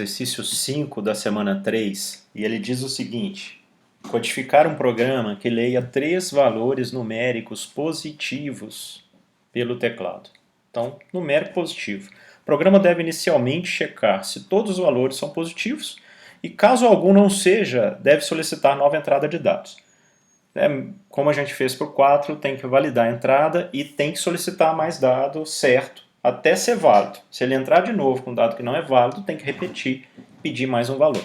exercício 5 da semana 3, e ele diz o seguinte: codificar um programa que leia 3 valores numéricos positivos pelo teclado. Então, numérico positivo. O programa deve inicialmente checar se todos os valores são positivos e, caso algum não seja, deve solicitar nova entrada de dados. Como a gente fez para o 4, tem que validar a entrada e tem que solicitar mais dados certo até ser válido. Se ele entrar de novo com um dado que não é válido, tem que repetir, pedir mais um valor.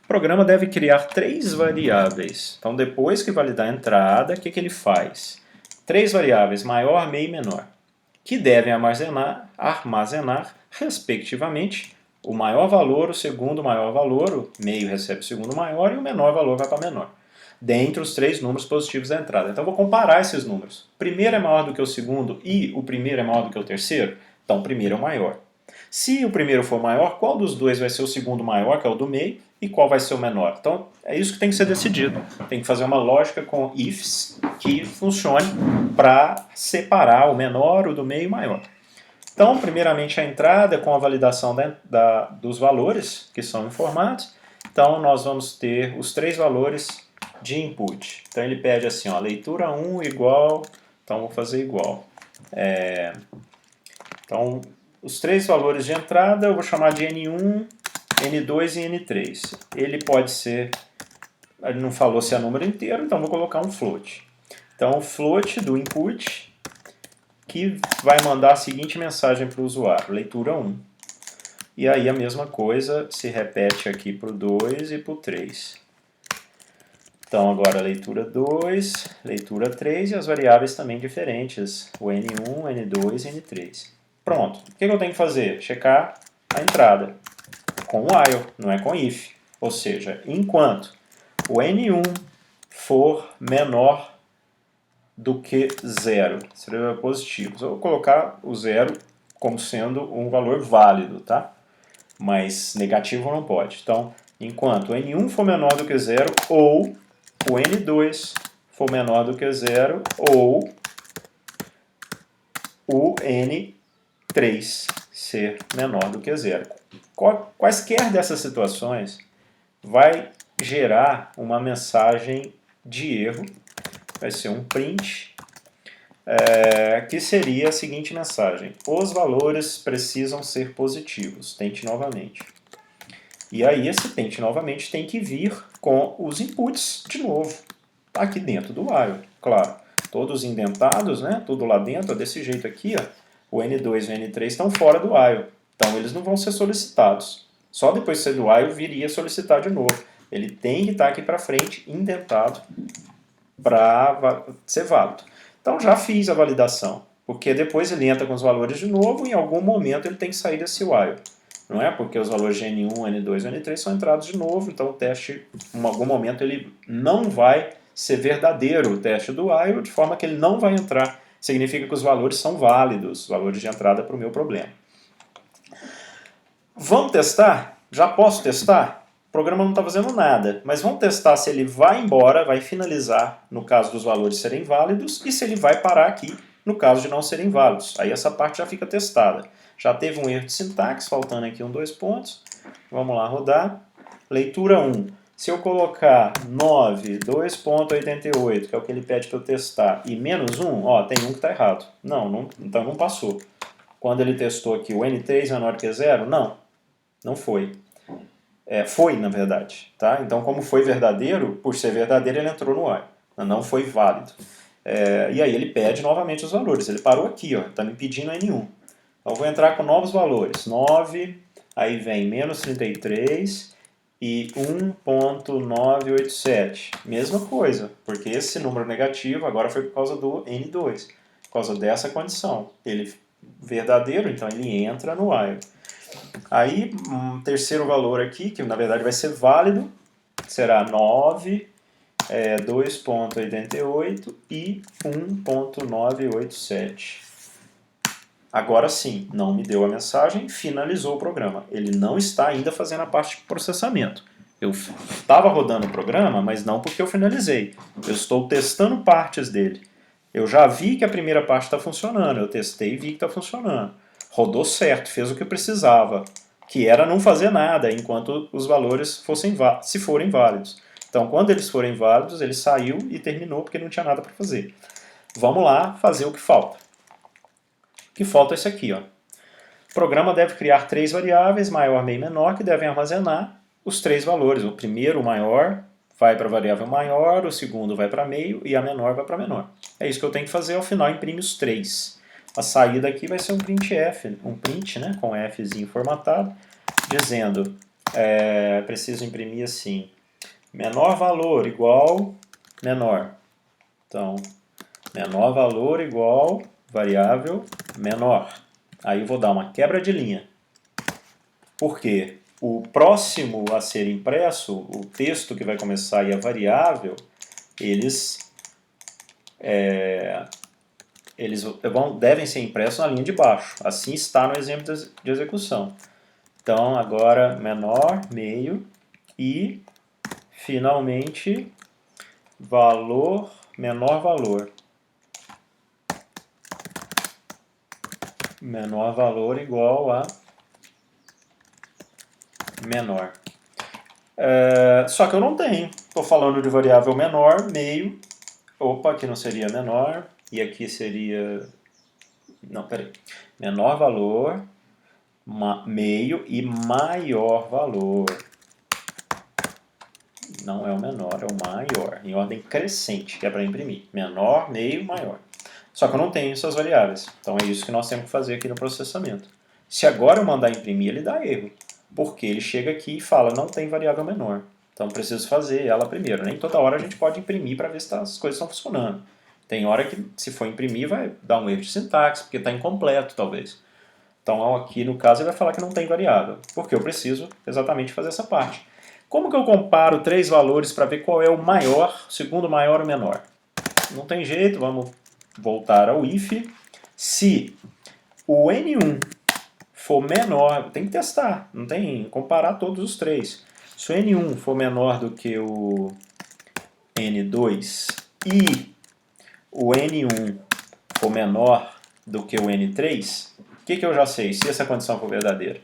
O programa deve criar 3 variáveis. Então, depois que validar a entrada, o que ele faz? 3 variáveis, maior, meio e menor, que devem armazenar, respectivamente, o maior valor, o segundo maior valor, o meio recebe o segundo maior e o menor valor vai para menor, dentre os 3 números positivos da entrada. Então, eu vou comparar esses números. O primeiro é maior do que o segundo e o primeiro é maior do que o terceiro? Então, o primeiro é o maior. Se o primeiro for maior, qual dos dois vai ser o segundo maior, que é o do meio, e qual vai ser o menor? Então, é isso que tem que ser decidido. Tem que fazer uma lógica com ifs que funcione para separar o menor, o do meio e o maior. Então, primeiramente, a entrada com a validação dos valores que são informados. Então, nós vamos ter os 3 valores de input. Então, ele pede assim, ó, leitura 1 igual, então vou fazer igual. Então, os 3 valores de entrada eu vou chamar de N1, N2 e N3. Ele pode ser, ele não falou se é número inteiro, então vou colocar um float. Então, o float do input que vai mandar a seguinte mensagem para o usuário, leitura 1. E aí a mesma coisa se repete aqui para o 2 e para o 3. Então agora leitura 2, leitura 3 e as variáveis também diferentes, o N1, N2 e N3. Pronto, o que eu tenho que fazer? Checar a entrada com while, não é com if. Ou seja, enquanto o N1 for menor do que 0, seria positivo. Eu vou colocar o 0 como sendo um valor válido, tá? Mas negativo não pode. Então, enquanto o N1 for menor do que 0, ou o N2 for menor do que 0, ou o N3 ser menor do que 0. Quaisquer dessas situações vai gerar uma mensagem de erro, vai ser um print, que seria a seguinte mensagem: os valores precisam ser positivos, tente novamente. E aí esse tente novamente tem que vir com os inputs de novo, aqui dentro do while, claro. Todos indentados, né? Tudo lá dentro, desse jeito aqui, ó, o N2 e o N3 estão fora do while, então eles não vão ser solicitados. Só depois de ser do while viria solicitar de novo. Ele tem que estar aqui para frente, indentado, para ser válido. Então já fiz a validação, porque depois ele entra com os valores de novo e em algum momento ele tem que sair desse while. Não é porque os valores de N1, N2 e N3 são entrados de novo, então o teste, em algum momento, ele não vai ser verdadeiro, o teste do while, de forma que ele não vai entrar. Significa que os valores são válidos, os valores de entrada para o meu problema. Vamos testar? Já posso testar? O programa não está fazendo nada, mas vamos testar se ele vai embora, vai finalizar no caso dos valores serem válidos e se ele vai parar aqui no caso de não serem válidos. Aí essa parte já fica testada. Já teve um erro de sintaxe, faltando aqui 2 pontos. Vamos lá, rodar. Leitura 1. Se eu colocar 9, 2.88, que é o que ele pede para eu testar, e menos 1, ó, tem um que está errado. Então não passou. Quando ele testou aqui o N3 menor que 0, não foi. Foi, na verdade. Tá? Então, como foi verdadeiro, por ser verdadeiro, ele entrou no while. Não foi válido. E aí ele pede novamente os valores. Ele parou aqui, está me pedindo N1. Então, eu vou entrar com novos valores. 9, aí vem menos 33 e 1.987. Mesma coisa, porque esse número negativo agora foi por causa do N2. Por causa dessa condição. Ele verdadeiro, então ele entra no while. Aí, um terceiro valor aqui, que na verdade vai ser válido, será 9, 2.88 e 1.987. Agora sim, não me deu a mensagem, finalizou o programa. Ele não está ainda fazendo a parte de processamento. Eu estava rodando o programa, mas não porque eu finalizei. Eu estou testando partes dele. Eu já vi que a primeira parte está funcionando, eu testei e vi que está funcionando. Rodou certo, fez o que precisava, que era não fazer nada enquanto os valores se forem válidos. Então, quando eles forem válidos, ele saiu e terminou porque não tinha nada para fazer. Vamos lá fazer o que falta. O que falta é isso aqui, ó. O programa deve criar 3 variáveis, maior, meio e menor, que devem armazenar os 3 valores. O primeiro, o maior, vai para a variável maior, o segundo vai para meio e a menor vai para menor. É isso que eu tenho que fazer, ao final imprime os 3. A saída aqui vai ser um printf, um print, né, com Fzinho formatado, dizendo, preciso imprimir assim, menor valor igual menor. Então, menor valor igual variável menor. Aí eu vou dar uma quebra de linha. Por quê? O próximo a ser impresso, o texto que vai começar e a variável, devem ser impressos na linha de baixo. Assim está no exemplo de execução. Então, agora menor, meio e, finalmente, valor, menor valor. Menor valor igual a menor. Só que eu não tenho. Estou falando de variável menor, meio. Opa, aqui não seria menor. E aqui seria... Não, peraí. Menor valor, meio e maior valor. Não é o menor, é o maior. Em ordem crescente, que é para imprimir. Menor, meio, maior. Só que eu não tenho essas variáveis. Então é isso que nós temos que fazer aqui no processamento. Se agora eu mandar imprimir, ele dá erro. Porque ele chega aqui e fala, não tem variável menor. Então preciso fazer ela primeiro. Nem toda hora a gente pode imprimir para ver se as coisas estão funcionando. Tem hora que, se for imprimir, vai dar um erro de sintaxe, porque está incompleto, talvez. Então aqui, no caso, ele vai falar que não tem variável. Porque eu preciso exatamente fazer essa parte. Como que eu comparo 3 valores para ver qual é o maior, segundo maior ou menor? Não tem jeito, vamos voltar ao if. Se o N1 for menor, tem que testar, não tem comparar todos os 3. Se o N1 for menor do que o N2 e o N1 for menor do que o N3, o que eu já sei, se essa condição for verdadeira?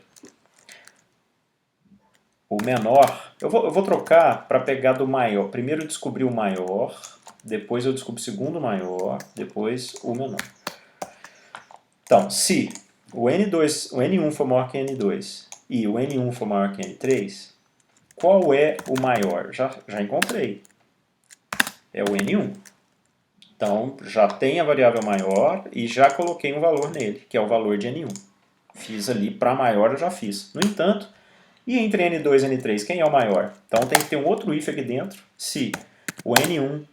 O menor, eu vou trocar para pegar do maior. Primeiro eu descobri o maior, depois eu descubro o segundo maior, depois o menor. Então, se o N1 for maior que N2 e o N1 for maior que N3, qual é o maior? Já encontrei. É o N1. Então, já tem a variável maior e já coloquei um valor nele, que é o valor de N1. Fiz ali, para maior eu já fiz. No entanto, e entre N2 e N3, quem é o maior? Então tem que ter um outro if aqui dentro, se o N1,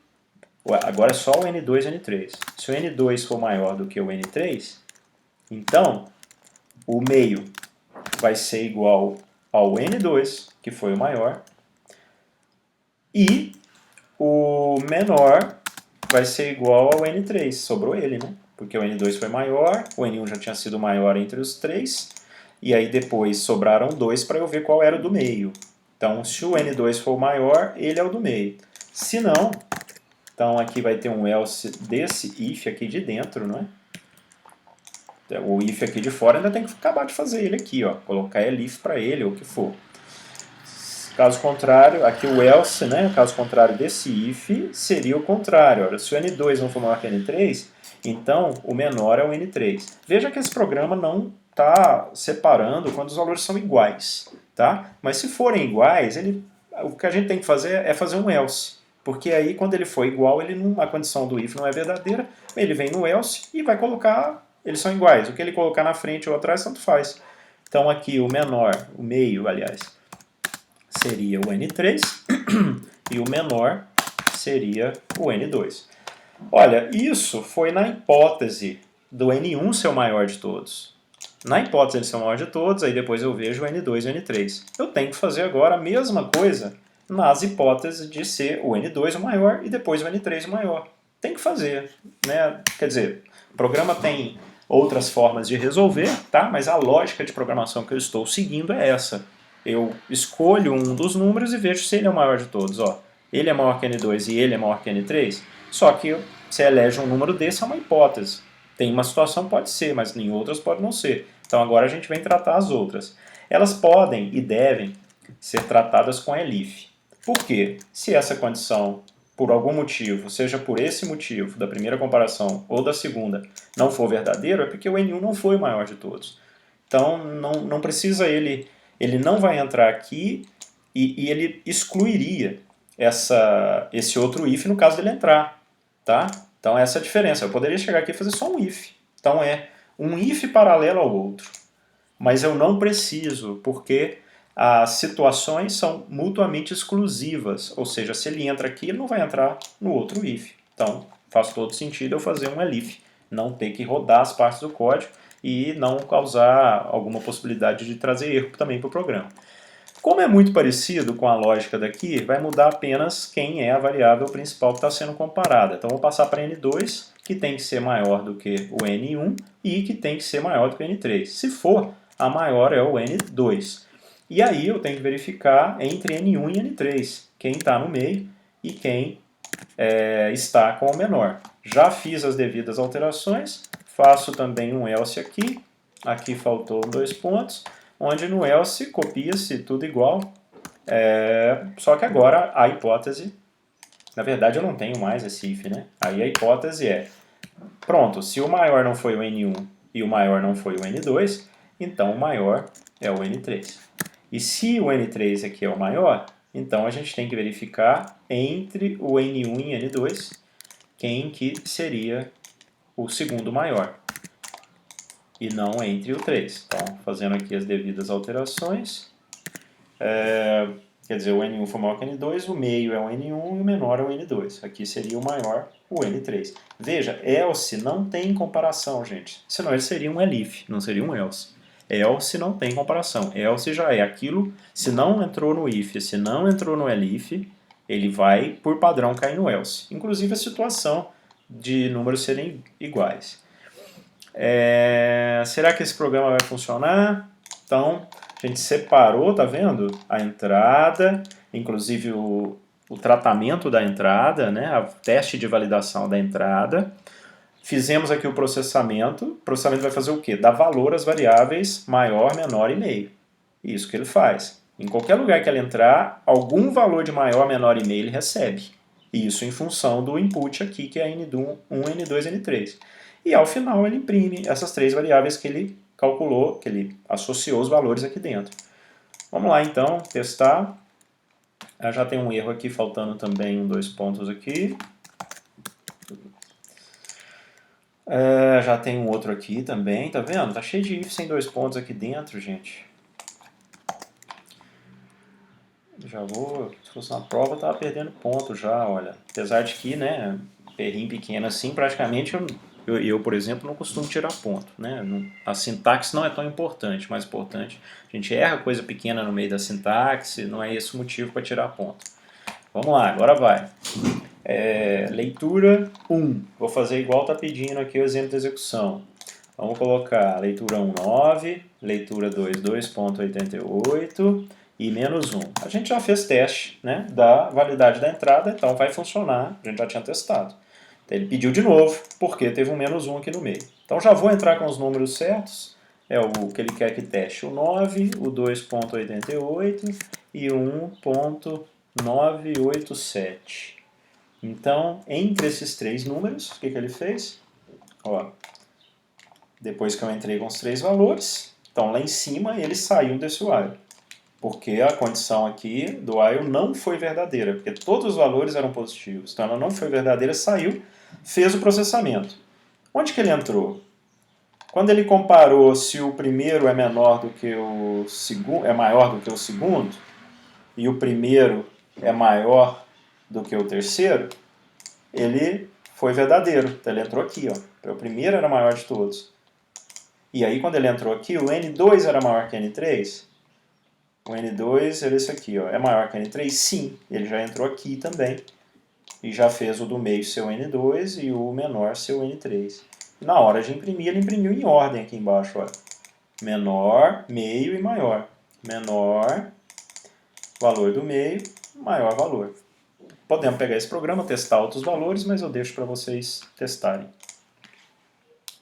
agora é só o N2 e N3. Se o N2 for maior do que o N3, então o meio vai ser igual ao N2, que foi o maior, e o menor vai ser igual ao N3, sobrou ele, né? Porque o N2 foi maior, o N1 já tinha sido maior entre os 3, e aí depois sobraram 2 para eu ver qual era o do meio. Então, se o N2 for maior, ele é o do meio. Se não, então aqui vai ter um else desse if aqui de dentro, não é? O if aqui de fora ainda tem que acabar de fazer ele aqui, ó. Colocar elif para ele, ou o que for. Caso contrário, aqui o else, né? Caso contrário desse if, seria o contrário. Olha, se o N2 não for maior que N3, então o menor é o N3. Veja que esse programa não está separando quando os valores são iguais, tá? Mas se forem iguais, o que a gente tem que fazer é fazer um else. Porque aí, quando ele for igual, a condição do if não é verdadeira, ele vem no else e vai colocar, eles são iguais. O que ele colocar na frente ou atrás, tanto faz. Então aqui o menor, o meio, aliás, seria o N3 e o menor seria o N2. Olha, isso foi na hipótese do N1 ser o maior de todos. Na hipótese de ser o maior de todos, aí depois eu vejo o N2 e o N3. Eu tenho que fazer agora a mesma coisa nas hipóteses de ser o N2 o maior e depois o N3 o maior. Tem que fazer, né? Quer dizer, o programa tem outras formas de resolver, tá? Mas a lógica de programação que eu estou seguindo é essa. Eu escolho um dos números e vejo se ele é o maior de todos. Ó, ele é maior que N2 e ele é maior que N3, só que você elege um número desse, é uma hipótese. Tem uma situação pode ser, mas em outras pode não ser. Então agora a gente vem tratar as outras. elas podem e devem ser tratadas com elif. Por quê? Se essa condição, por algum motivo, seja por esse motivo, da primeira comparação ou da segunda, não for verdadeiro, é porque o N1 não foi o maior de todos. Então, não precisa ele não vai entrar aqui e ele excluiria esse outro if no caso dele entrar. Tá? Então, essa é a diferença. Eu poderia chegar aqui e fazer só um if. Então, é um if paralelo ao outro. Mas eu não preciso, porque as situações são mutuamente exclusivas. Ou seja, se ele entra aqui, ele não vai entrar no outro if. Então, faz todo sentido eu fazer um elif. Não ter que rodar as partes do código e não causar alguma possibilidade de trazer erro também para o programa. Como é muito parecido com a lógica daqui, vai mudar apenas quem é a variável principal que está sendo comparada. Então, vou passar para N2, que tem que ser maior do que o N1 e que tem que ser maior do que o N3. Se for, a maior é o N2. E aí eu tenho que verificar entre N1 e N3, quem está no meio e quem está com o menor. Já fiz as devidas alterações, faço também um else aqui. Aqui faltou 2 pontos, onde no else copia-se tudo igual, só que agora a hipótese, na verdade eu não tenho mais esse if, né? Aí a hipótese é, pronto, se o maior não foi o N1 e o maior não foi o N2, então o maior é o N3. E se o N3 aqui é o maior, então a gente tem que verificar entre o N1 e N2 quem que seria o segundo maior. E não entre o 3. Então, fazendo aqui as devidas alterações, quer dizer, o N1 foi maior que o N2, o meio é o N1 e o menor é o N2. Aqui seria o maior, o N3. Veja, else não tem comparação, gente. Senão ele seria um elif, não seria um else. Else não tem comparação. Else já é aquilo, se não entrou no if, se não entrou no elif, ele vai, por padrão, cair no else. Inclusive a situação de números serem iguais. Será que esse programa vai funcionar? Então, a gente separou, tá vendo? A entrada, inclusive o tratamento da entrada, né? O teste de validação da entrada. Fizemos aqui o processamento. O processamento vai fazer o quê? Dar valor às variáveis maior, menor e meio. Isso que ele faz. Em qualquer lugar que ele entrar, algum valor de maior, menor e meio ele recebe. Isso em função do input aqui, que é N1, N2, N3. E ao final ele imprime essas 3 variáveis que ele calculou, que ele associou os valores aqui dentro. Vamos lá então, testar. Já tem um erro aqui, faltando também 2 pontos aqui. Já tem um outro aqui também, tá vendo? Tá cheio de if sem 2 pontos aqui dentro, gente. Já vou, se fosse uma prova, eu tava perdendo ponto já, olha. Apesar de que, né, perrinho pequeno assim, praticamente eu, por exemplo, não costumo tirar ponto, né? A sintaxe não é tão importante, mais importante. A gente erra coisa pequena no meio da sintaxe, não é esse o motivo para tirar ponto. Vamos lá, agora vai. Leitura 1. Vou fazer igual está pedindo aqui o exemplo de execução. Vamos colocar leitura 1, 9, leitura 2, 2.88 e menos 1. A gente já fez teste, né, da validade da entrada, então vai funcionar, a gente já tinha testado. Então ele pediu de novo, porque teve um menos 1 aqui no meio. Então já vou entrar com os números certos, é o que ele quer que teste o 9, o 2.88 e o 1.987. Então, entre esses 3 números, o que ele fez? Ó, depois que eu entrei com os 3 valores, então lá em cima ele saiu desse while. Porque a condição aqui do while não foi verdadeira, porque todos os valores eram positivos. Então ela não foi verdadeira, saiu, fez o processamento. Onde que ele entrou? Quando ele comparou se o primeiro é menor do que o segundo, é maior do que o segundo, e o primeiro é maior do que o terceiro, ele foi verdadeiro. Então ele entrou aqui, ó. O primeiro era maior de todos. E aí quando ele entrou aqui, o N2 era maior que N3. O N2 era esse aqui, ó. É maior que N3? Sim. Ele já entrou aqui também. E já fez o do meio ser o N2 e o menor ser o N3. Na hora de imprimir, ele imprimiu em ordem aqui embaixo, ó. Menor, meio e maior. Menor, valor do meio, maior valor. Podemos pegar esse programa, testar outros valores, mas eu deixo para vocês testarem.